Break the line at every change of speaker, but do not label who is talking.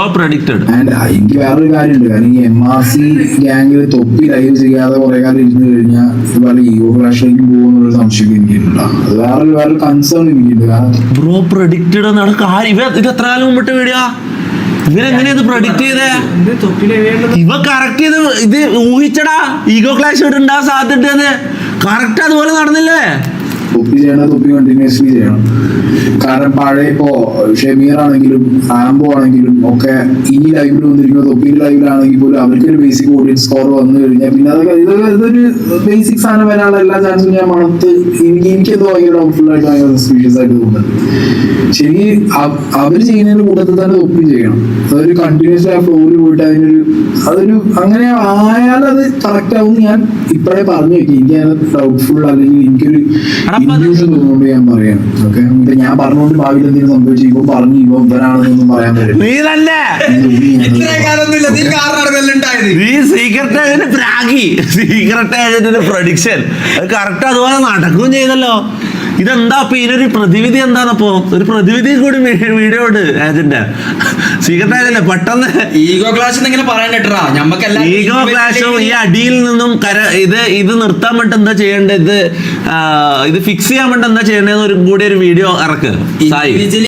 എനിക്ക് വേറൊരു കാര്യമുണ്ട്. കാരണം ഈ MRC ഗ്യാങ്ങിൽ തൊപ്പി ലൈവ് ചെയ്യാതെ കുറെ കാലം ഇരുന്ന് കഴിഞ്ഞാൽ ഇതുപോലെ ഈഗോ ക്ലാഷിലേക്ക് പോകുന്നുള്ള സംശയം എനിക്കുണ്ട്. അത് വേറൊരു കൺസേൺ എനിക്കുണ്ട്. കാരണം
ബ്രോ പ്രഡിക്റ്റഡ് ഇത് എത്ര കാലം മുമ്പിട്ട് വീഡിയോ ഇവരെങ്ങനെയാ ഇത് പ്രഡിക്ട് ചെയ്തേ? ഇവ കറക്റ്റ് ചെയ്ത് ഇത് ഊഹിച്ചടാ ഈഗോ ക്ലാഷ് ഉണ്ടാകാൻ സാധ്യത. കറക്റ്റ് അതുപോലെ നടന്നില്ലേ?
തൊപ്പി ചെയ്യണം, തൊപ്പി കണ്ടിന്യൂസ്ലി ചെയ്യണം. കാരണം പഴയ ഇപ്പോ ഷമീർ ആണെങ്കിലും ആംബോ ആണെങ്കിലും ഒക്കെ ഈ ലൈവിൽ വന്നിരിക്കുന്ന തൊപ്പിന്റെ ലൈവിലാണെങ്കിൽ പോലും അവർക്ക് ഒരു ബേസിക് ഓഡിയൻസ് സ്കോർ വന്നു കഴിഞ്ഞാൽ പിന്നെ അതൊക്കെ ഇതൊരു ബേസിക് സാധനം വരാനുള്ള എല്ലാ ചാൻസും ഞാൻ മണത്ത് എനിക്കെന്തോ ഭയങ്കര ഡൗട്ട്ഫുൾ ആയിട്ട് ഭയങ്കര സസ്പീഷ്യസ് ആയിട്ട് തോന്നുന്നുണ്ട്. ശരി, അവര് ചെയ്യുന്നതിന്റെ കൂട്ടത്തിൽ തന്നെ തൊപ്പി ചെയ്യണം. അതൊരു കണ്ടിന്യൂസ്ലി ആ ഫ്ലോയിൽ പോയിട്ട് അതൊരു അങ്ങനെ ആയാൽ അത് കറക്റ്റ് ആവും. ഞാൻ ഇപ്പോഴേ പറഞ്ഞു വെക്കും, എനിക്ക് ഡൗട്ട്ഫുൾ അല്ലെങ്കിൽ എനിക്കൊരു ഇൻഡ്യൂഷൻ തോന്നുന്നുണ്ട് ഞാൻ പറയാം. ഓക്കെ, ഞാൻ പറഞ്ഞുകൊണ്ട് ഭാവിയിൽ എന്തെങ്കിലും സംഭവിച്ചു ഇപ്പൊ പറഞ്ഞു ഇവനാണെന്നൊന്നും പറയാൻ പറ്റില്ല.
പ്രൊഡിക്ഷൻ കറക്റ്റ് അതുപോലെ നടക്കുകയും ചെയ്തല്ലോ. ഇതെന്താ അപ്പൊ ഇതിനൊരു പ്രതിവിധി എന്താണപ്പോ? ഒരു പ്രതിവിധി കൂടി വീഡിയോ ഉണ്ട് ഏജന്റ്. സീക്രട്ട് ഏജന്റ് പെട്ടെന്ന്
ഈഗോ ക്ലാഷ് ഇങ്ങനെ പറയാൻ കേട്ടാ ഞമ്മക്കെല്ലാം
ഈഗോ ക്ലാഷും ഈ അടിയിൽ നിന്നും ഇത് നിർത്താൻ വേണ്ടി എന്താ ചെയ്യേണ്ടത്, ഇത് ഫിക്സ് ചെയ്യാൻ വേണ്ടി എന്താ ചെയ്യേണ്ടതെന്ന് കൂടി ഒരു വീഡിയോ ഇറക്ക് സായി.